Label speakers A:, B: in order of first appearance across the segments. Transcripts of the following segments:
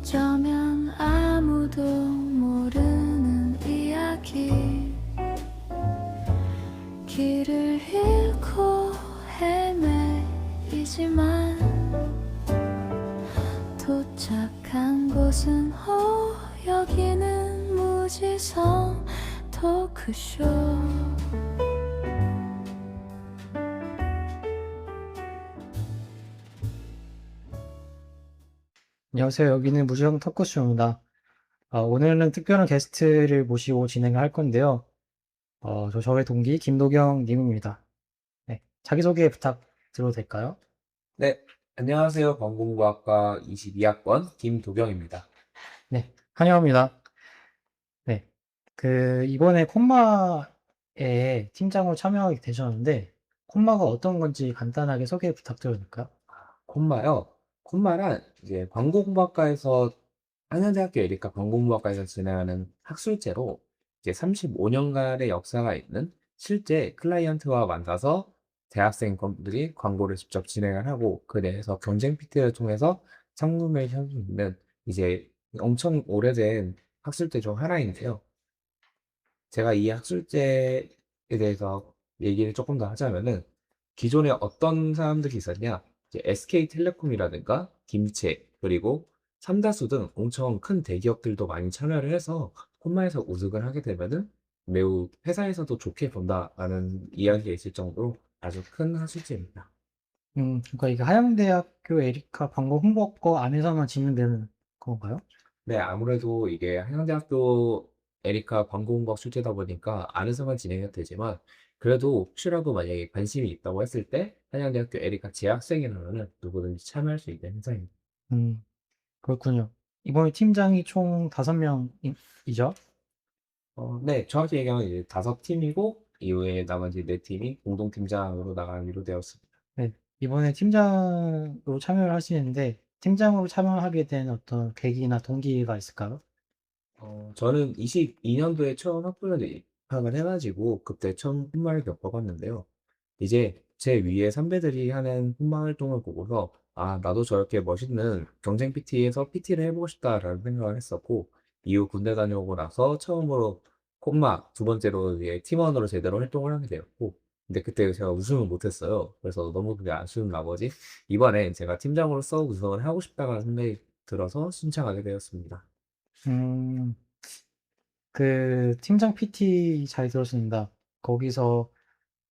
A: 어쩌면 아무도 모르는 이야기, 길을 잃고 헤매이지만 도착한 곳은 여기는 무지성 토크쇼.
B: 안녕하세요. 여기는 무주영 토크쇼입니다. 오늘은 특별한 게스트를 모시고 진행을 할 건데요. 저의 동기 김도경 님입니다. 네, 자기소개 부탁드려도 될까요?
C: 네, 안녕하세요. 건공과학과 22학번 김도경입니다.
B: 네, 환영합니다. 네, 이번에 콤마에 팀장으로 참여하게 되셨는데, 콤마가 어떤 건지 간단하게 소개 부탁드려도 될까요?
C: 콤마요. 콤마란 이제 관공과학과에서 한양대학교 에리카 관공과학과에서 진행하는 학술제로 이제 35년간의 역사가 있는 실제 클라이언트와 만나서 대학생들이 광고를 직접 진행을 하고 그 내에서 경쟁 PT를 통해서 상품을 할 수 있는 이제 엄청 오래된 학술제 중 하나인데요. 제가 이 학술제에 대해서 얘기를 조금 더 하자면은 기존에 어떤 사람들이 있었냐? 이제 SK텔레콤이라든가 김체 그리고 삼다수 등 엄청 큰 대기업들도 많이 참여를 해서 콤마에서 우승을 하게 되면은 매우 회사에서도 좋게 본다라는 이야기가 있을 정도로 아주 큰 학술제입니다.
B: 그러니까 이게 한양대학교 에리카 광고 홍보과 안에서만 진행되는 건가요?
C: 네, 아무래도 이게 한양대학교 에리카 광고공학 출제다 보니까 안에서만 진행이 되지만 그래도 혹시라도 만약에 관심이 있다고 했을 때 한양대학교 에리카 재학생이라면 누구든지 참여할 수 있는 행사입니다.
B: 음, 그렇군요. 이번에 팀장이 총 5명이죠?
C: 네, 정확히 얘기하면 이제 5팀이고 이후에 나머지 4팀이 공동팀장으로 나가기로 되었습니다.
B: 네. 이번에 팀장으로 참여를 하시는데 팀장으로 참여하게 된 어떤 계기나 동기가 있을까요?
C: 저는 22년도에 처음 학부에 입학을 해가지고 그때 처음 홈마를 겪어봤는데요. 이제 제 위에 선배들이 하는 홈마 활동을 보고서 아, 나도 저렇게 멋있는 경쟁 PT에서 PT를 해보고 싶다라는 생각을 했었고 이후 군대 다녀오고 나서 처음으로 콤마 두 번째로 이제 팀원으로 제대로 활동을 하게 되었고 근데 그때 제가 우승을 못했어요. 그래서 너무 그게 아쉬운 나머지 이번에 제가 팀장으로서 우승을 하고 싶다는 생각이 들어서 신청하게 되었습니다.
B: 음, 팀장 PT 잘 들었습니다. 거기서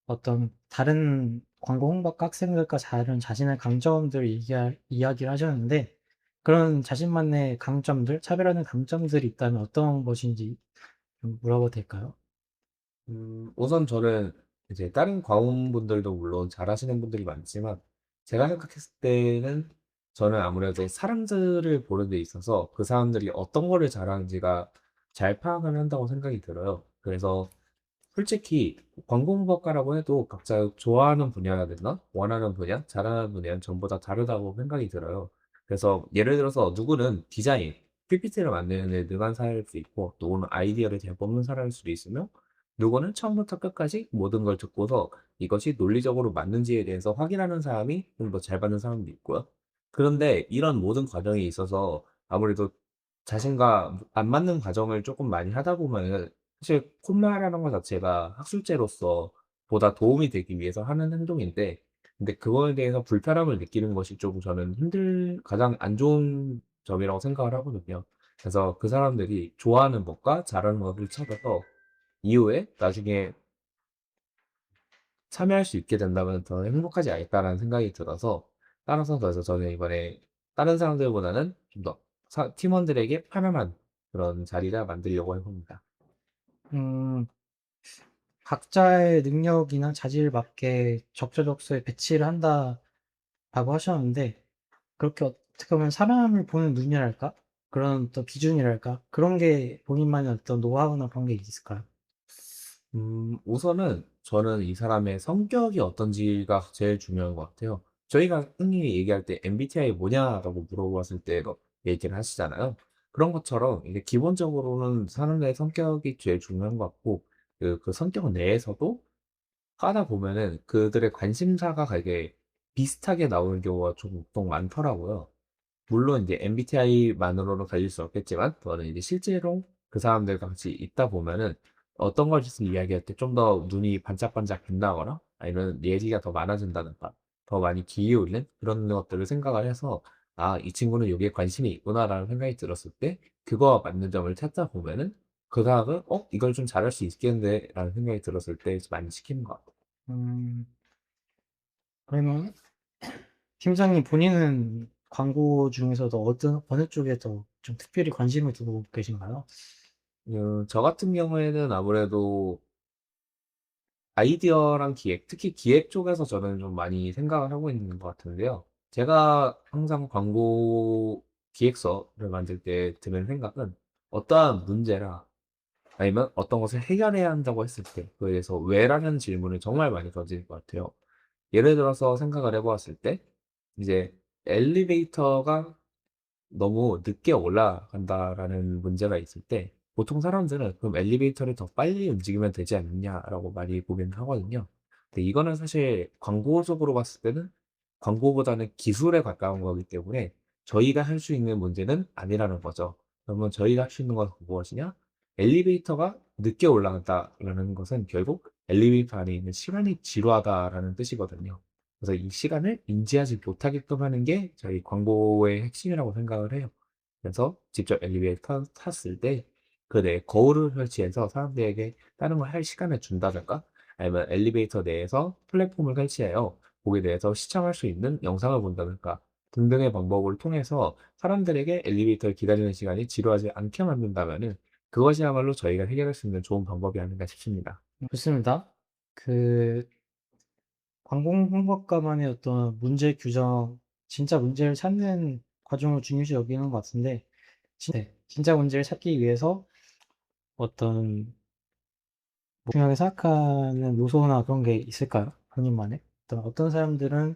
B: 어떤 다른 광고 홍보과 학생들과 다른 자신의 강점들을 이야기를 하셨는데 그런 자신만의 강점들, 차별하는 강점들이 있다면 어떤 것인지 좀 물어봐도 될까요?
C: 우선 저는 이제 다른 과원분들도 물론 잘하시는 분들이 많지만 제가 생각했을 때는 저는 아무래도 사람들을 보는 데 있어서 그 사람들이 어떤 거를 잘하는지가 잘 파악을 한다고 생각이 들어요. 그래서 솔직히 광고문학과라고 해도 각자 좋아하는 분야가 됐나? 원하는 분야, 잘하는 분야는 전부 다 다르다고 생각이 들어요. 그래서 예를 들어서 누구는 디자인, PPT를 만드는 데 능한 사람일 수 있고, 누구는 아이디어를 잘 뽑는 사람일 수도 있으며, 누구는 처음부터 끝까지 모든 걸 듣고서 이것이 논리적으로 맞는지에 대해서 확인하는 사람이 좀 더 잘 받는 사람도 있고요. 그런데 이런 모든 과정에 있어서 아무래도 자신과 안 맞는 과정을 조금 많이 하다 보면은 사실 콤마라는 것 자체가 학술제로서 보다 도움이 되기 위해서 하는 행동인데 근데 그거에 대해서 불편함을 느끼는 것이 좀 저는 가장 안 좋은 점이라고 생각을 하거든요. 그래서 그 사람들이 좋아하는 것과 잘하는 것을 찾아서 이후에 나중에 참여할 수 있게 된다면 더 행복하지 않을까라는 생각이 들어서 따라서 그래서 저는 이번에 다른 사람들보다는 좀 더 팀원들에게 편안한 그런 자리를 만들려고 해봅니다.
B: 음, 각자의 능력이나 자질에 맞게 적재적소에 배치를 한다라고 하셨는데, 그렇게 어떻게 보면 사람을 보는 눈이랄까? 그런 또 기준이랄까? 그런 게 본인만의 어떤 노하우나 그런 게 있을까요?
C: 우선은 저는 이 사람의 성격이 어떤지가 제일 중요한 것 같아요. 저희가 흔히 얘기할 때 MBTI 뭐냐라고 물어봤을 때 얘기를 하시잖아요. 그런 것처럼 이게 기본적으로는 사람의 성격이 제일 중요한 것 같고 그 성격 내에서도 하다 보면은 그들의 관심사가 되게 비슷하게 나오는 경우가 좀 보통 많더라고요. 물론 이제 MBTI만으로는 갈릴 수 없겠지만, 저는 이제 실제로 그 사람들과 같이 있다 보면은 어떤 것을 이야기할 때 좀 더 눈이 반짝반짝 빛나거나 아니면 얘기가 더 많아진다든가 더 많이 귀 기울이는 그런 것들을 생각을 해서 아, 이 친구는 여기에 관심이 있구나라는 생각이 들었을 때 그거와 맞는 점을 찾다 보면은 그 다음은 이걸 좀 잘할 수 있겠는데 라는 생각이 들었을 때 많이 시키는 것 같아요.
B: 음, 그러면 팀장님 본인은 광고 중에서도 어느 쪽에 더 좀 특별히 관심을 두고 계신가요?
C: 저 같은 경우에는 아무래도 아이디어랑 기획, 특히 기획 쪽에서 저는 좀 많이 생각을 하고 있는 것 같은데요. 제가 항상 광고 기획서를 만들 때 드는 생각은 어떠한 문제라 아니면 어떤 것을 해결해야 한다고 했을 때 그에 대해서 왜라는 질문을 정말 많이 던지는 것 같아요. 예를 들어서 생각을 해보았을 때 이제 엘리베이터가 너무 늦게 올라간다라는 문제가 있을 때 보통 사람들은 그럼 엘리베이터를 더 빨리 움직이면 되지 않느냐라고 많이 보긴 하거든요. 근데 이거는 사실 광고적으로 봤을 때는 광고보다는 기술에 가까운 거기 때문에 저희가 할 수 있는 문제는 아니라는 거죠. 그러면 저희가 할 수 있는 건 무엇이냐? 엘리베이터가 늦게 올라간다라는 것은 결국 엘리베이터 안에 있는 시간이 지루하다라는 뜻이거든요. 그래서 이 시간을 인지하지 못하게끔 하는 게 저희 광고의 핵심이라고 생각을 해요. 그래서 직접 엘리베이터 탔을 때 그 내에 거울을 설치해서 사람들에게 다른 걸 할 시간을 준다든가 아니면 엘리베이터 내에서 플랫폼을 설치하여 거기에 대해서 시청할 수 있는 영상을 본다든가 등등의 방법을 통해서 사람들에게 엘리베이터를 기다리는 시간이 지루하지 않게 만든다면은 그것이야말로 저희가 해결할 수 있는 좋은 방법이 아닌가 싶습니다.
B: 좋습니다. 그 광공분석가만의 어떤 문제 규정, 진짜 문제를 찾는 과정을 중요시 여기는 것 같은데, 진짜 문제를 찾기 위해서 어떤 중요하게 생각하는 요소나 그런 게 있을까요? 본인만의? 어떤 사람들은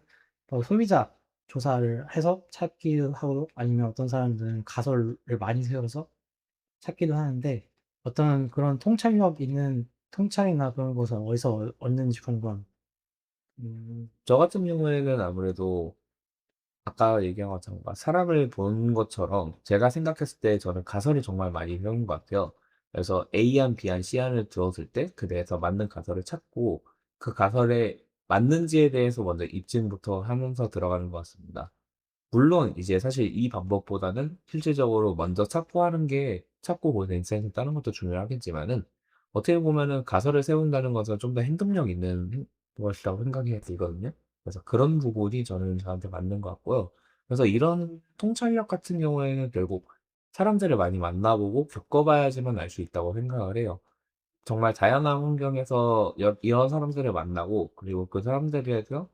B: 소비자 조사를 해서 찾기도 하고, 아니면 어떤 사람들은 가설을 많이 세워서 찾기도 하는데, 어떤 그런 통찰력 있는 통찰이나 그런 것을 어디서 얻는지 궁금합니다.
C: 저 같은 경우에는 아무래도 아까 얘기한 것처럼 뭔가 사람을 본 것처럼 제가 생각했을 때 저는 가설이 정말 많이 필요한 것 같아요. 그래서 A안, B안, C안을 들었을 때 그 내에서 맞는 가설을 찾고 그 가설에 맞는지에 대해서 먼저 입증부터 하면서 들어가는 것 같습니다. 물론 이제 사실 이 방법보다는 실질적으로 먼저 찾고 하는 게 찾고 보는 인사이트 따는 것도 중요하겠지만은 어떻게 보면은 가설을 세운다는 것은 좀 더 행동력 있는 것이라고 생각이 들거든요. 그래서 그런 부분이 저는 저한테 맞는 것 같고요. 그래서 이런 통찰력 같은 경우에는 결국 사람들을 많이 만나보고 겪어봐야지만 알 수 있다고 생각을 해요. 정말 다양한 환경에서 이런 사람들을 만나고 그리고 그 사람들에 대해서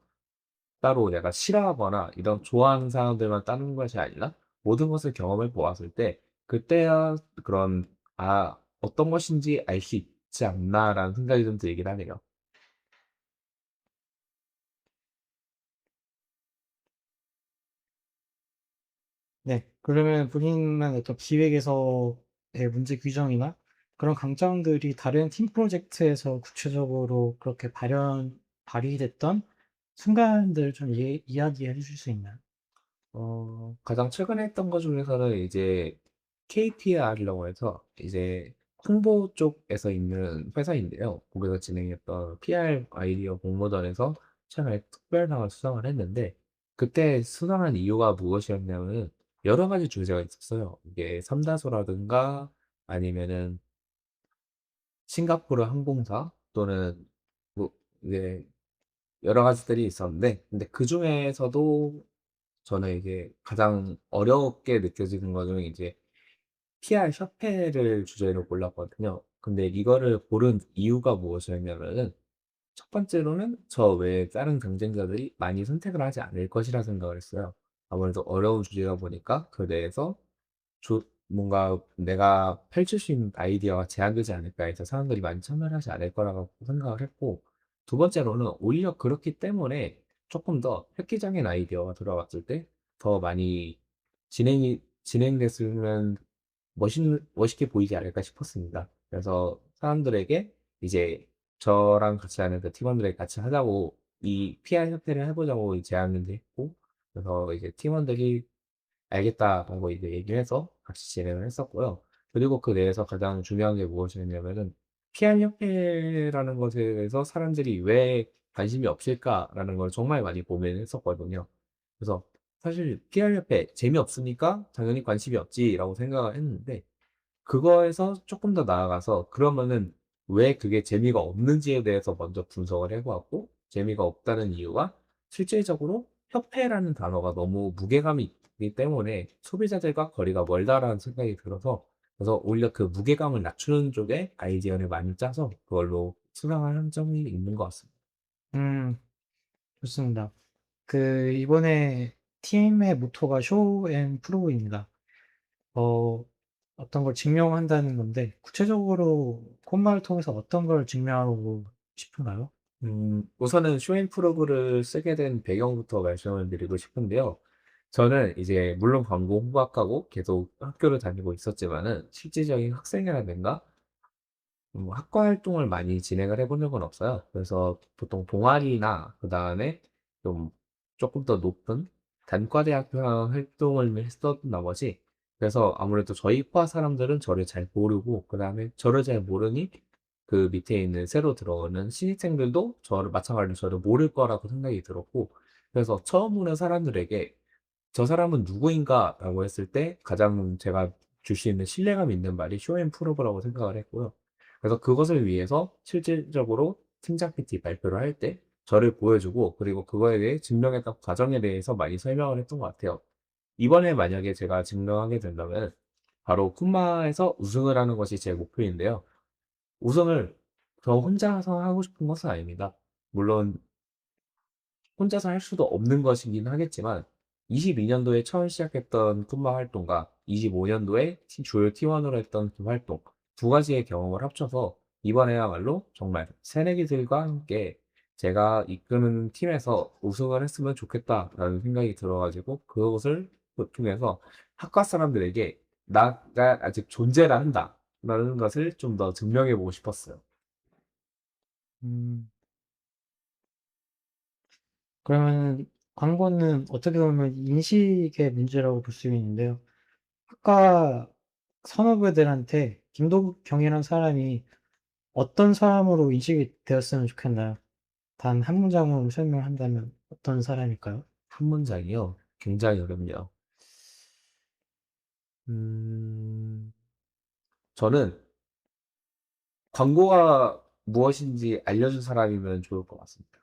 C: 따로 내가 싫어하거나 이런 좋아하는 사람들만 따르는 것이 아니라 모든 것을 경험해 보았을 때 그때야 그런 '아 어떤 것인지 알 수 있지 않나.'라는 생각이 좀 들긴 하네요.
B: 네. 그러면 본인만 어떤 기획에서의 문제 규정이나 그런 강점들이 다른 팀 프로젝트에서 구체적으로 그렇게 발휘됐던 순간들 좀 이야기해 주실 수 있나요?
C: 가장 최근에 했던 것 중에서는 이제 KPR이라고 해서 이제 홍보 쪽에서 있는 회사인데요. 거기서 진행했던 PR 아이디어 공모전에서 최근에 특별상을 수상을 했는데 그때 수상한 이유가 무엇이었냐면은 여러 가지 주제가 있었어요. 이게 삼다수라든가 아니면은 싱가포르 항공사 또는 뭐 이제 여러 가지들이 있었는데 근데 그중에서도 저는 이게 가장 어렵게 느껴지는 거는 이제 PR 협회를 주제로 골랐거든요. 근데 이거를 고른 이유가 무엇이었냐면은 첫 번째로는 저 외에 다른 경쟁자들이 많이 선택을 하지 않을 것이라 생각을 했어요. 아무래도 어려운 주제다 보니까 그 내에서 뭔가 내가 펼칠 수 있는 아이디어가 제한되지 않을까 해서 사람들이 많이 참여를 하지 않을 거라고 생각을 했고 두 번째로는 오히려 그렇기 때문에 조금 더 획기적인 아이디어가 들어왔을 때 더 많이 진행됐으면 멋있게 보이지 않을까 싶었습니다. 그래서 사람들에게 이제 저랑 같이 하는 그 팀원들에게 같이 하자고 이 PR 협회를 해보자고 제안을 했고 그래서 이제 팀원들이 알겠다라고 이제 얘기를 해서 같이 진행을 했었고요. 그리고 그 내에서 가장 중요한 게 무엇이었냐면은 PR 협회라는 것에 대해서 사람들이 '왜 관심이 없을까?'라는 걸 정말 많이 고민을 했었거든요. 그래서 사실 'PR 협회 재미없으니까 당연히 관심이 없지.'라고 생각을 했는데 그거에서 쪼끔 더 나아가서 그러면은 왜 그게 재미가 없는지에 대해서 먼저 분석을 해 보았고 재미가 없다는 이유가 실질적으로 협회라는 단어가 너무 무게감이 있기 때문에 '소비자들과 거리가 멀다.'라는 생각이 들어서 그래서 오히려 그 무게감을 낮추는 쪽에 아이디어를 많이 짜서 그걸로 수정을 한 점이 있는 것 같습니다.
B: 음 좋습니다. 이번에 팀의 모토가 쇼 앤 프루브입니다. 어 어떤 걸 증명한다는 건데 구체적으로 콧말을 통해서 어떤 걸 증명하고 싶은가요?
C: 우선은 쇼앤 프로브를 쓰게 된 배경부터 말씀을 드리고 싶은데요. 저는 이제 물론 광고 홍보학과고 계속 학교를 다니고 있었지만은 실질적인 학생이라든가 학과 활동을 많이 진행을 해본 적은 없어요. 그래서 보통 동아리나 그다음에 좀 쪼끔 더 높은 단과대학교 활동을 했었던 나머지 그래서 아무래도 저희 과 사람들은 저를 잘 모르고 그다음에 저를 잘 모르니 그 밑에 있는 새로 들어오는 신입생들도 저를 마찬가지로 저를 모를 거라고 생각이 들었고 그래서 처음 오는 사람들에게 '저 사람은 누구인가?'라고 했을 때 가장 제가 줄 수 있는 신뢰감 있는 말이 쇼 앤 프루브라고 생각을 했고요. 그래서 그것을 위해서 실질적으로 팀장 PT 발표를 할 때 저를 보여주고 그리고 그거에 대해 증명했던 과정에 대해서 많이 설명을 했던 것 같아요. 이번에 만약에 제가 증명하게 된다면 바로 쿤마에서 우승을 하는 것이 제 목표인데요. 우승을 저 혼자서 하고 싶은 것은 아닙니다. 물론 혼자서 할 수도 없는 것이긴 하겠지만 22 년도에 처음 시작했던 쿤마 활동과 25 년도에 주요 T1으로 했던 그 활동 두 가지의 경험을 합쳐서 이번에야말로 정말 새내기들과 함께 제가 이끄는 팀에서 우승을 했으면 좋겠다라는 생각이 들어 가지고 그것을 통해서 학과 사람들에게 '나가 아직 존재를 한다.'라는 것을 좀 더 증명해 보고 싶었어요.
B: 음 그러면은 광고는 어떻게 보면 인식의 문제라고 볼 수 있는데요. 학과 선후배들한테 김도경이라는 사람이 어떤 사람으로 인식이 되었으면 좋겠나요? 단 한 문장으로 설명한다면 어떤 사람일까요?
C: 한 문장이요? 굉장히 어렵네요. 음. 저는 광고가 무엇인지 알려준 사람이면 좋을 것 같습니다.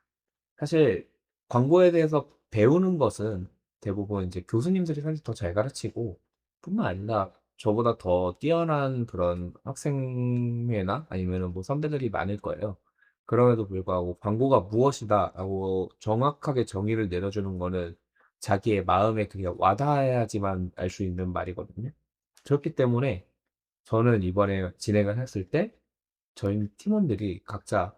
C: 사실 광고에 대해서 배우는 것은 대부분 이제 교수님들이 사실 더 잘 가르치고 뿐만 아니라 저보다 더 뛰어난 그런 학생회나 아니면은 뭐 선배들이 많을 거예요. 그럼에도 불구하고 "광고가 무엇이다."라고 정확하게 정의를 내려주는 거는 자기의 마음에 그게 와 닿아야지만 알 수 있는 말이거든요. 그렇기 때문에 저는 이번에 진행을 했을 때 저희 팀원들이 각자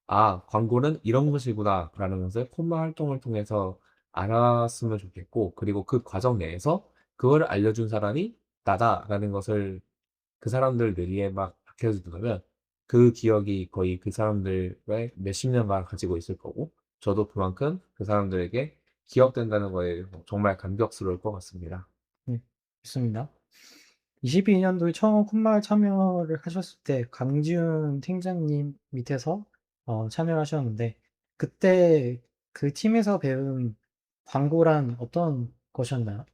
C: '아 광고는 이런 것이구나.'라는 것을 콤마 활동을 통해서 알았으면 좋겠고 그리고 그 과정 내에서 그거를 알려준 사람이 '나다.'라는 것을 그 사람들 뇌리에 막 박혀 두면 그 기억이 거의 그 사람들의 몇십 년간 가지고 있을 거고 저도 그만큼 그 사람들에게 기억된다는 거에 정말 감격스러울 것 같습니다.
B: 네. 좋습니다. 22 년도에 처음 콧마을 참여를 하셨을 때 강지훈 팀장님 밑에서 참여를 하셨는데 그때 그 팀에서 배운 광고란 어떤 것이었나요?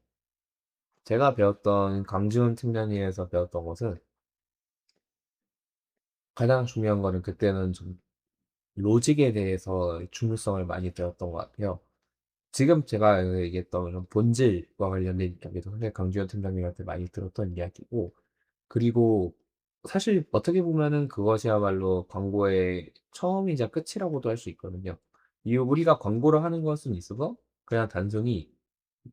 C: 제가 배웠던 강지훈 팀장님에서 배웠던 것은 가장 중요한 거는 그때는 좀 로직에 대해서 중요성을 많이 배웠던 것 같아요. 지금 제가 얘기했던 그런 본질과 관련된 이야기도 사실 강주현 팀장님한테 많이 들었던 이야기고 그리고 사실 어떻게 보면은 그것이야말로 광고의 처음이자 끝이라고도 할 수 있거든요. 이 우리가 광고를 하는 것은 있어서 그냥 단순히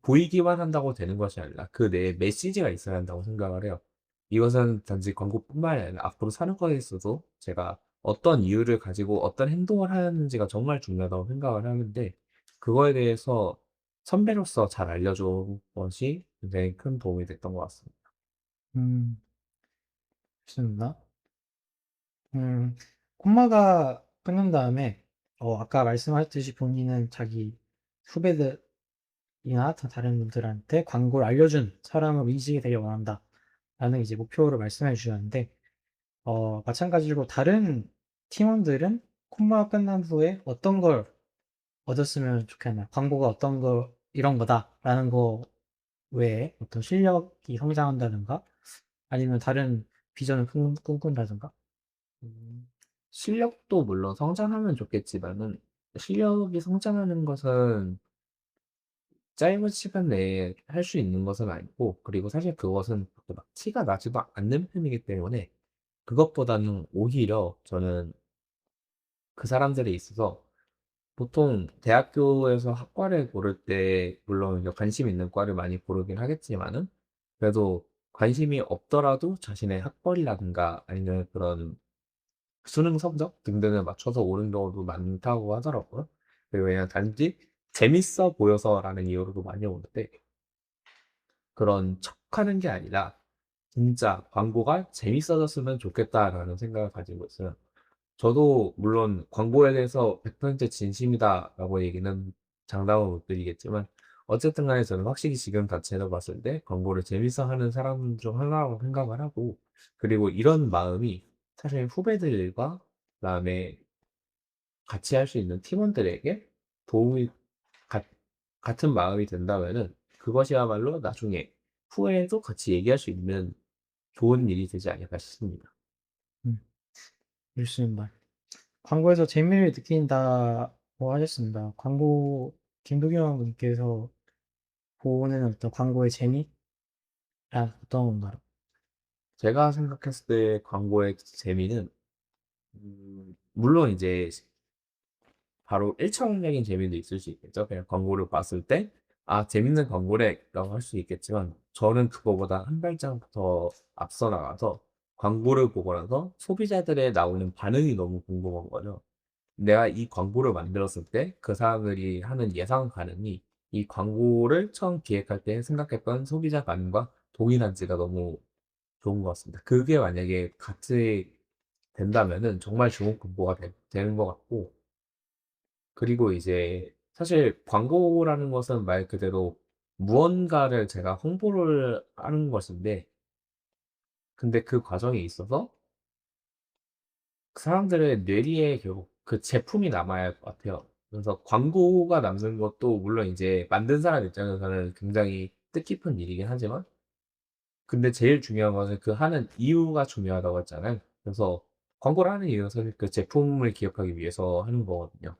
C: 보이기만 한다고 되는 것이 아니라 그 내에 메시지가 있어야 한다고 생각을 해요. 이것은 단지 광고뿐만이 아니라 앞으로 사는 것에 있어도 제가 어떤 이유를 가지고 어떤 행동을 하는지가 정말 중요하다고 생각을 하는데 그거에 대해서 선배로서 잘 알려준 것이 굉장히 큰 도움이 됐던 것 같습니다.
B: 음 좋습니다. 음 콤마가 끝난 다음에 아까 말씀하셨듯이 본인은 자기 후배들 다른 분들한테 광고를 알려준 사람으로 인식이 되길 원한다. 라는 이제 목표를 말씀해 주셨는데, 마찬가지로 다른 팀원들은 콤마가 끝난 후에 어떤 걸 얻었으면 좋겠나. 광고가 어떤 거, 이런 거다라는 거 외에 어떤 실력이 성장한다든가 아니면 다른 비전을 꿈꾼다든가.
C: 음, 실력도 물론 성장하면 좋겠지만은 실력이 성장하는 것은 짧은 시간 내에 할 수 있는 것은 아니고, 그리고 사실 그것은 그렇게 막 티가 나지도 않는 편이기 때문에 그것보다는 오히려 저는 그 사람들에 있어서 보통 대학교에서 학과를 고를 때 물론 이제 관심 있는 과를 많이 고르긴 하겠지만은 그래도 관심이 없더라도 자신의 학벌이라든가 아니면 그런 수능 성적 등등을 맞춰서 오는 경우도 많다고 하더라고요. 그리고 그냥 단지 재밌어 보여서라는 이유로도 많이 오는데, 그런 척하는 게 아니라 진짜 광고가 재밌어졌으면 좋겠다라는 생각을 가지고 있어요. 저도 물론 광고에 대해서 100% 진심이다라고 얘기는 장담은 못 드리겠지만, 어쨌든 간에 저는 확실히 지금 자체로 봤을 때 광고를 재밌어 하는 사람 중 하나라고 생각을 하고, 그리고 이런 마음이 사실 후배들과 그다음에 같이 할 수 있는 팀원들에게 도움이 같 같은 마음이 된다면은 그것이야말로 나중에 후에도 같이 얘기할 수 있는 좋은 일이 되지 않을까 싶습니다.
B: 음, 교수님 말. 광고에서 재미를 느낀다고 하셨습니다. 김도경 분께서 보는 어떤 광고의 재미란 어떤 건가요?
C: 제가 생각했을 때 광고의 재미는 물론 이제 바로 일차원적인 재미도 있을 수 있겠죠. 그냥 광고를 봤을 때 '아 재밌는 광고래.'라고 할 수 있겠지만, 저는 그거보다 한 발짝 더 앞서 나가서 광고를 보고 나서 소비자들의 나오는 반응이 너무 궁금한 거죠. 내가 이 광고를 만들었을 때 그 사람들이 하는 예상 반응이 이 광고를 처음 기획할 때 생각했던 소비자 반응과 동일한지가 너무 좋은 것 같습니다. 그게 만약에 같이 된다면은 정말 좋은 광고가 되는 것 같고, 그리고 이제 사실 광고라는 것은 말 그대로 무언가를 제가 홍보를 하는 것인데, 근데 그 과정에 있어서 그 사람들의 뇌리에 결국 그 제품이 남아야 할 것 같아요. 그래서 광고가 남는 것도 물론 이제 만든 사람 입장에서는 굉장히 뜻깊은 일이긴 하지만, 근데 제일 중요한 것은 그 하는 이유가 중요하다고 했잖아요. 그래서 광고를 하는 이유는 사실 그 제품을 기억하기 위해서 하는 거거든요.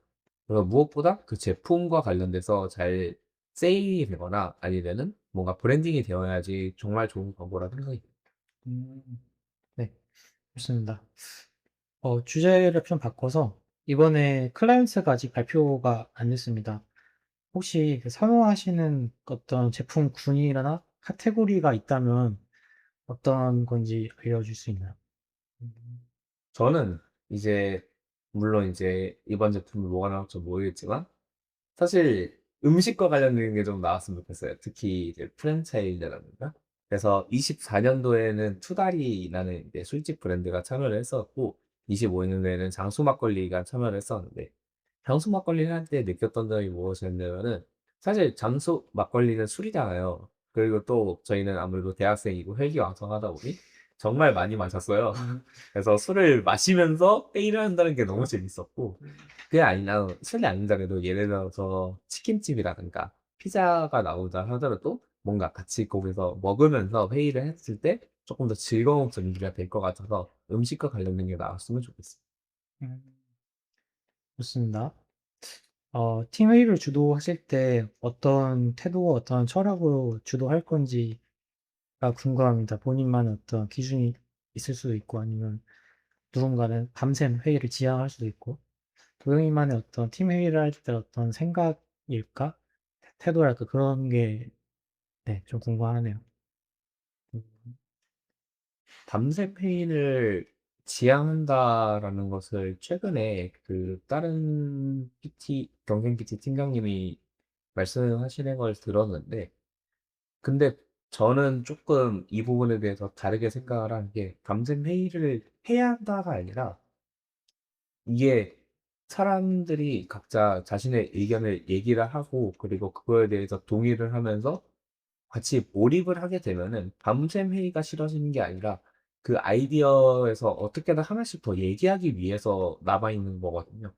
C: 그래서 무엇보다 그 제품과 관련돼서 잘 세일이 되거나 아니면은 뭔가 브랜딩이 되어야지 정말 좋은 광고라 생각이 듭니다.
B: 음, 네, 좋습니다. 주제를 좀 바꿔서 이번에 클라이언트가 아직 발표가 안 됐습니다. 혹시 그 선호하시는 어떤 제품군이나 카테고리가 있다면 어떤 건지 알려줄 수 있나요?
C: 음. 저는 이제 물론 이제 이번 제품이 뭐가 나올지 모르겠지만 사실 음식과 관련된 게 좀 나왔으면 좋겠어요. 특히 이제 프랜차이즈라든가. 그래서 24년도에는 투다리라는 이제 술집 브랜드가 참여를 했었고, 25년도에는 장수 막걸리가 참여를 했었는데, 장수 막걸리를 할 때 느꼈던 점이 무엇이었냐면은 사실 장수 막걸리는 술이잖아요. 그리고 또 저희는 아무래도 대학생이고 혈기왕성하다 보니 정말 많이 마셨어요. 그래서 술을 마시면서 회의를 한다는 게 너무 재밌었고, 그게 아니라 술이 아니더라도 예를 들어서 치킨집이라든가 피자가 나오자 하더라도 뭔가 같이 거기서 먹으면서 회의를 했을 때 조금 더 즐거운 분위기가 될 것 같아서 음식과 관련된 게 나왔으면 좋겠어요.
B: 음, 좋습니다. 팀 회의를 주도하실 때 어떤 태도와 어떤 철학으로 주도할 건지가 궁금합니다. 본인만의 어떤 기준이 있을 수도 있고 아니면 누군가는 밤샘 회의를 지향할 수도 있고 도영이만의 어떤 팀 회의를 할 때 어떤 생각일까? 태도랄까? 그런 게 네, 좀 궁금하네요.
C: 밤새 페인을 지향한다라는 것을 최근에 그 다른 PT, 경생 PT 팀장님이 말씀하시는 걸 들었는데, 근데 저는 조금 이 부분에 대해서 다르게 생각을 하는 게, 밤샘 회의를 해야 한다가 아니라 이게 사람들이 각자 자신의 의견을 얘기를 하고 그리고 그거에 대해서 동의를 하면서 같이 몰입을 하게 되면은 밤샘 회의가 싫어지는 게 아니라 그 아이디어에서 어떻게든 하나씩 더 얘기하기 위해서 남아있는 거거든요.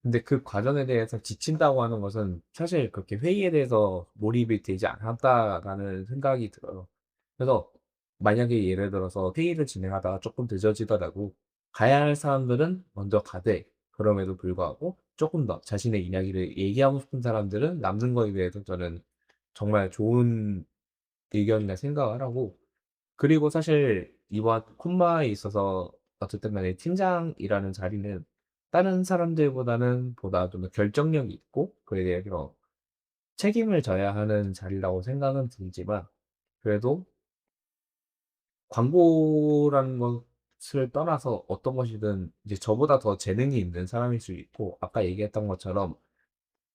C: 근데 그 과정에 대해서 지친다고 하는 것은 사실 그렇게 회의에 대해서 몰입이 되지 않았다라는 생각이 들어요. 그래서 만약에 예를 들어서 회의를 진행하다가 조금 늦어지더라도 가야 할 사람들은 먼저 가되 그럼에도 불구하고 조금 더 자신의 이야기를 얘기하고 싶은 사람들은 남는 거에 대해서 저는 정말 좋은 의견이라 생각을 하고 그리고 사실 이번 콤마에 있어서 어쨌든 간에 팀장이라는 자리는 다른 사람들보다는 보다 좀 더 결정력이 있고 그에 대해서 책임을 져야 하는 자리라고 생각은 들지만 그래도 광고라는 것을 떠나서 어떤 것이든 이제 저보다 더 재능이 있는 사람일 수 있고 아까 얘기했던 것처럼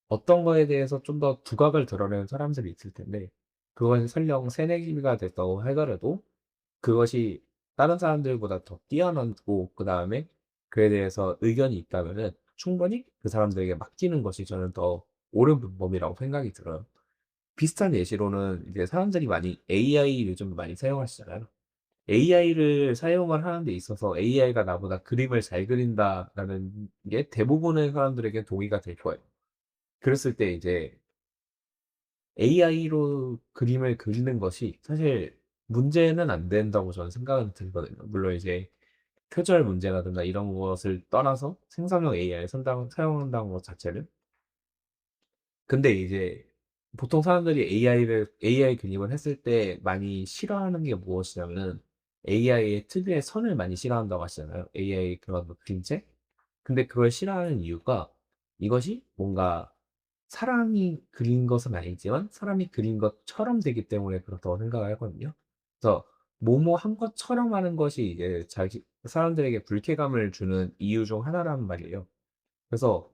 C: 어떤 거에 대해서 좀 더 두각을 드러내는 사람들이 있을 텐데 그건 설령 새내기가 됐다고 하더라도 그것이 다른 사람들보다 더 뛰어나고 그다음에 그에 대해서 의견이 있다면은 충분히 그 사람들에게 맡기는 것이 저는 더 옳은 방법이라고 생각이 들어요. 비슷한 예시로는 이제 사람들이 많이 AI 요즘 많이 사용하시잖아요. AI를 사용을 하는 데 있어서 AI가 나보다 그림을 잘 그린다라는 게 대부분의 사람들에게 동의가 될 거예요. 그랬을 때 이제 AI로 그림을 그리는 것이 사실 문제는 안 된다고 저는 생각은 들거든요. 물론 이제 표절 문제라든가 이런 것을 떠나서 생성형 AI를 사용한다는 것 자체는. 근데 이제 보통 사람들이 AI 그림을 했을 때 많이 싫어하는 게 무엇이냐면은 AI의 특유의 선을 많이 싫어한다고 하시잖아요. AI 그런 그림체. 근데 그걸 싫어하는 이유가 이것이 뭔가 사람이 그린 것은 아니지만 사람이 그린 것처럼 되기 때문에 그렇다고 생각을 하거든요. 그래서 뭐뭐한 것처럼 하는 것이 이제 사람들에게 불쾌감을 주는 이유 중 하나란 말이에요. 그래서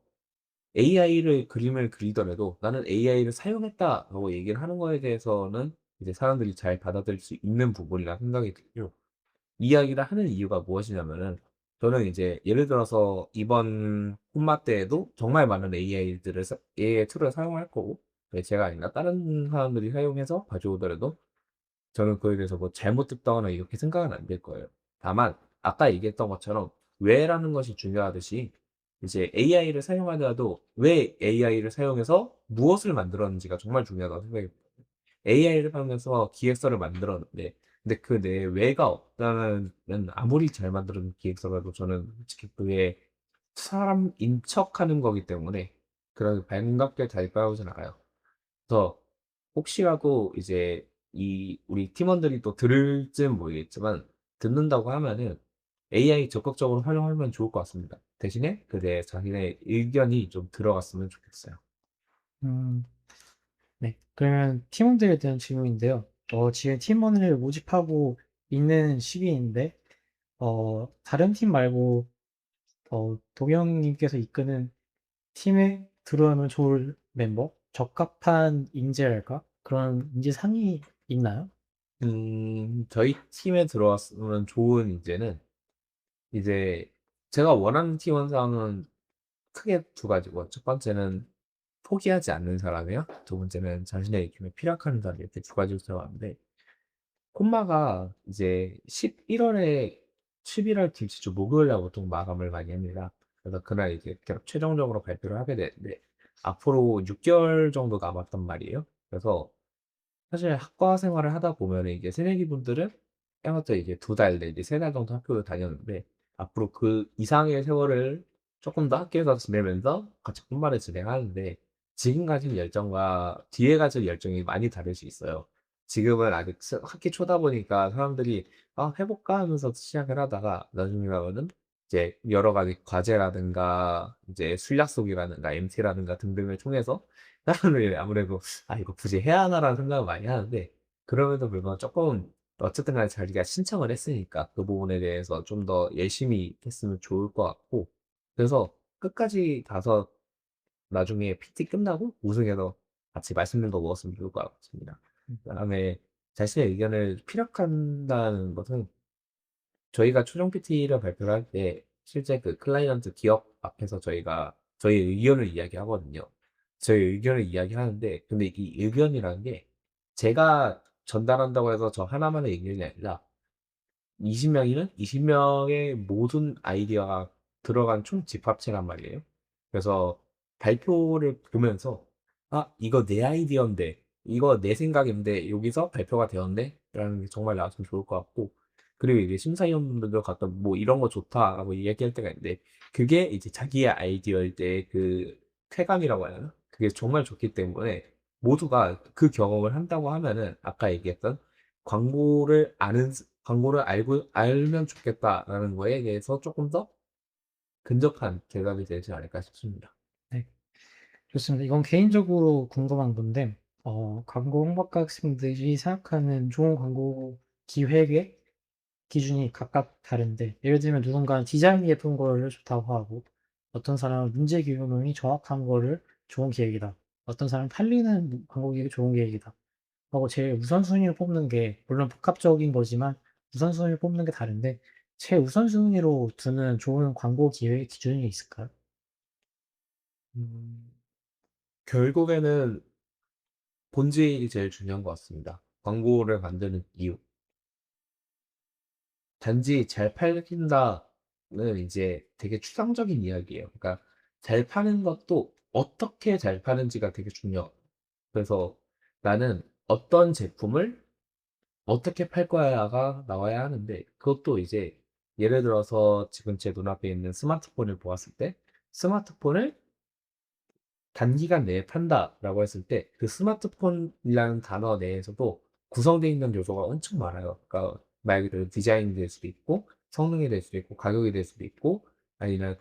C: AI를 그림을 그리더라도 나는 AI를 사용했다라고 얘기를 하는 거에 대해서는 이제 사람들이 잘 받아들일 수 있는 부분이라 생각이 들고요. 이야기를 하는 이유가 무엇이냐면은 저는 이제 예를 들어서 이번 콤마 때에도 정말 많은 AI 툴을 사용할 거고 네, 제가 아니라 다른 사람들이 사용해서 가져오더라도 저는 그에 대해서 뭐 잘못됐다거나 이렇게 생각은 안 될 거예요. 다만 아까 얘기했던 것처럼 왜라는 것이 중요하듯이 이제 AI를 사용하더라도 왜 AI를 사용해서 무엇을 만들었는지가 정말 중요하다고 생각이 들어요. AI를 사용해서 기획서를 만들었는데 근데 그 내에 왜가 없다는 아무리 잘 만들은 기획서라도 저는 솔직히 그게 사람 인척하는 거기 때문에 그런 반갑게 잘 따라오진 않아요. 그래서 혹시라도 이제 우리 팀원들이 또 들을지는 모르겠지만 듣는다고 하면은 AI 적극적으로 활용하면 좋을 것 같습니다. 대신에 그에 자신의 의견이 좀 들어갔으면 좋겠어요.
B: 음, 네. 그러면 팀원들에 대한 질문인데요. 지금 팀원을 모집하고 있는 시기인데, 다른 팀 말고, 동영님께서 이끄는 팀에 들어오면 좋을 멤버? 적합한 인재랄까? 그런 인재상이 있나요?
C: 저희 팀에 들어왔으면 좋은 인재는 이제 제가 원하는 팀원상은 크게 두 가지고 첫 번째는 포기하지 않는 사람이요. 두 번째는 자신의 의견에 피력하는 사람 이렇게 두 가지로 들어가는데 콤마가 이제 11월에 11월 둘째 주 목요일 날 보통 마감을 많이 합니다. 그래서 그날 이제 최종적으로 발표를 하게 되는데 앞으로 6개월 정도 남았단 말이에요. 그래서 사실 학과 생활을 하다 보면은 이제 새내기 분들은 때마다 이제 2달 내지 3달 정도 학교를 다녔는데 앞으로 그 이상의 세월을 조금 더 학교에서 지내면서 같이 콤마를 진행하는데 지금 가진 열정과 뒤에 가질 열정이 많이 다를 수 있어요. 지금은 아직 학기 초다 보니까 사람들이 '아 해 볼까?' 하면서 시작을 하다가 나중에 가면은 이제 여러 가지 과제라든가 이제 술 약속이라든가 MT라든가 등등을 통해서 사람들이 아무래도 '아 이거 굳이 해야 하나.'라는 생각을 많이 하는데 그럼에도 불구하고 쪼끔 어쨌든 간에 자기가 신청을 했으니까 그 부분에 대해서 좀 더 열심히 했으면 좋을 것 같고 그래서 끝까지 가서 나중에 PT 끝나고 우승해서 같이 맛있는 거 먹었으면 좋을 것 같습니다. 그다음에 자신의 의견을 피력한다는 것은 저희가 최종 PT를 발표를 할 때 실제 그 클라이언트 기업 앞에서 저희가 저희 의견을 이야기하거든요. 저희 의견을 이야기하는데 근데 이 의견이라는 게 제가 전달한다고 해서 저 하나만의 의견이 아니라 20 명이면 20 명의 모든 아이디어가 들어간 총 집합체란 말이에요. 그래서 발표를 보면서 '아 이거 내 아이디어인데. 이거 내 생각인데 여기서 발표가 되었네.'라는 게 정말 나왔으면 좋을 것 같고 그리고 이제 심사위원분들도 가끔 뭐 "이런 거 좋다."라고 이야기할 때가 있는데 그게 이제 자기의 아이디어일 때 그 쾌감이라고 해야 하나? 그게 정말 좋기 때문에 모두가 그 경험을 한다고 하면은 아까 얘기했던 광고를 알면 좋겠다라는 거에 대해서 조금 더 근접한 대답이 되지 않을까 싶습니다.
B: 네. 좋습니다. 이건 개인적으로 궁금한 건데, 광고 홍보학과 학생들이 생각하는 좋은 광고 기획의 기준이 각각 다른데, 예를 들면 누군가는 디자인이 예쁜 거를 좋다고 하고, 어떤 사람은 문제 규명이 정확한 거를 좋은 계획이다. 어떤 사람은 팔리는 광고 기획이 좋은 계획이다. 하고 제일 우선순위를 뽑는 게, 물론 복합적인 거지만 우선순위를 뽑는 게 다른데, 최우선순위로 두는 좋은 광고 기획의 기준이 있을까요?
C: 음. 결국에는 본질이 제일 중요한 것 같습니다. 광고를 만드는 이유. 단지 잘 팔린다는 이제 되게 추상적인 이야기예요. 그러니까 잘 파는 것도 어떻게 잘 파는지가 되게 중요해요. 그래서 나는 어떤 제품을 어떻게 팔 거야가 나와야 하는데 그것도 이제 예를 들어서 지금 제 눈앞에 있는 스마트폰을 보았을 때 스마트폰을 단기간 내에 판다라고 했을 때 그 스마트폰이라는 단어 내에서도 구성되어 있는 요소가 엄청 많아요. 그러니까 말 그대로 디자인이 될 수도 있고 성능이 될 수도 있고 가격이 될 수도 있고 아니면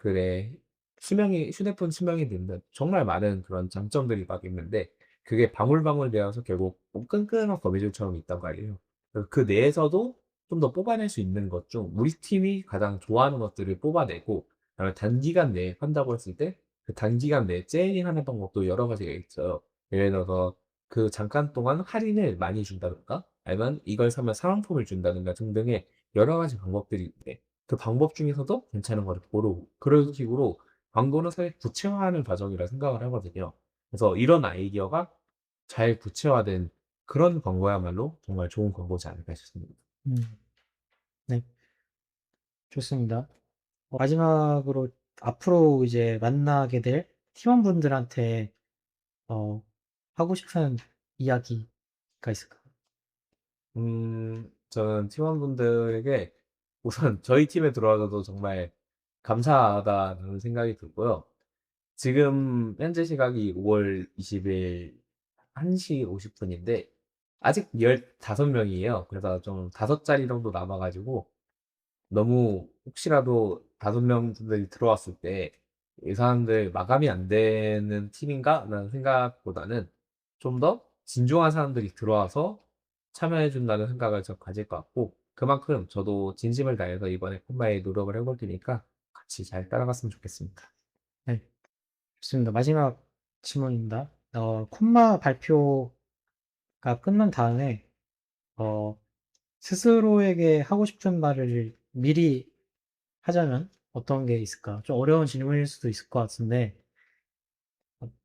C: 수명이 휴대폰 수명이 된다 정말 많은 그런 장점들이 막 있는데 그게 방울방울 되어서 결국 뭐 끈끈한 거미줄처럼 있단 말이에요. 그래서 그 내에서도 좀 더 뽑아낼 수 있는 것 중 우리 팀이 가장 좋아하는 것들을 뽑아내고 그다음에 단기간 내에 판다고 했을 때 그 단기간 내에 세일링하는 방법도 여러 가지가 있어요. 예를 들어서 그 잠깐 동안 할인을 많이 준다든가 아니면 이걸 사면 사은품을 준다든가 등등의 여러 가지 방법들이 있는데 그 방법 중에서도 괜찮은 거를 고르고 그런 식으로 광고는 사실 구체화하는 과정이라 생각을 하거든요. 그래서 이런 아이디어가 잘 구체화된 그런 광고야말로 정말 좋은 광고지 않을까 싶습니다.
B: 음. 네. 좋습니다. 마지막으로 앞으로 이제 만나게 될 팀원분들한테 어, 하고 싶은 이야기가 있을까요?
C: 저는 팀원분들에게 우선 저희 팀에 들어와줘도 정말 감사하다는 생각이 들고요. 지금 현재 시각이 5월 20일 1시 50분인데 아직 15명이에요. 그래서 좀 5자리 정도 남아가지고 너무 혹시라도 5명 분들이 들어왔을 때 이 사람들 마감이 안 되는 팀인가? 라는 생각보다는 좀 더 진중한 사람들이 들어와서 참여해 준다는 생각을 저 가질 것 같고 그만큼 저도 진심을 다해서 이번에 콤마에 노력을 해볼 테니까 같이 잘 따라갔으면 좋겠습니다.
B: 네, 좋습니다. 마지막 질문입니다. 콤마 발표가 끝난 다음에 어, 스스로에게 하고 싶은 말을 미리 하자면 어떤 게 있을까? 좀 어려운 질문일 수도 있을 것 같은데,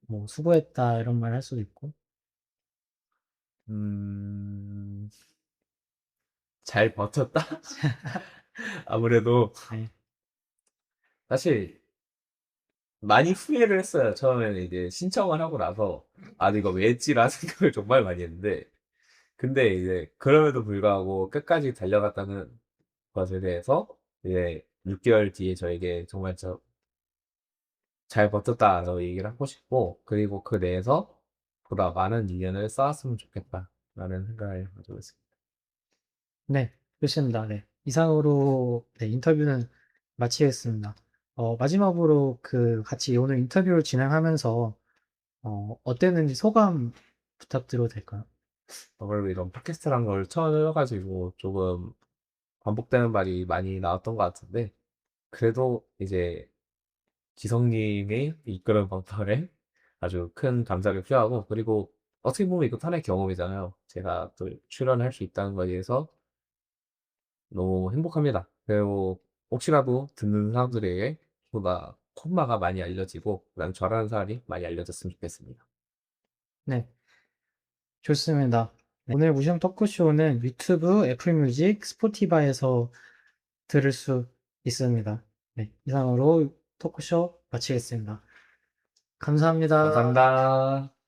B: 뭐 수고했다 이런 말 할 수도 있고.
C: 음, 잘 버텼다? 아무래도
B: 네,
C: 사실 많이 후회를 했어요. 처음에는 이제 신청을 하고 나서 아, 이거 왜 했지라는 생각을 정말 많이 했는데 근데 이제 그럼에도 불구하고 끝까지 달려갔다는 것에 대해서 이제 6개월 뒤에 저에게 정말 잘 버텼다라고 얘기를 하고 싶고 그리고 그 내에서 보다 많은 인연을 쌓았으면 좋겠다라는 생각을 가지고 있습니다.
B: 네, 좋습니다. 네, 이상으로 네, 인터뷰는 마치겠습니다. 마지막으로 같이 오늘 인터뷰를 진행하면서 어땠는지 소감 부탁드려도 될까요?
C: 아무래도 이런 팟캐스트란 걸 처음 해가지고 조금 반복되는 말이 많이 나왔던 것 같은데 그래도 이제 지성님이 이끄는 방송에 아주 큰 감사를 표하고 그리고 어떻게 보면 이것도 하나의 경험이잖아요. 제가 또 출연할 수 있다는 거에 대해서 너무 행복합니다. 그리고 혹시라도 듣는 사람들에게 보다 콤마가 많이 알려지고 그다음에 저라는 사람이 많이 알려졌으면 좋겠습니다.
B: 네, 좋습니다. 네, 오늘 무시형 토크쇼는 유튜브, 애플뮤직, 스포티파이에서 들을 수 있습니다. 네, 이상으로 토크쇼 마치겠습니다. 감사합니다.
C: 감사합니다.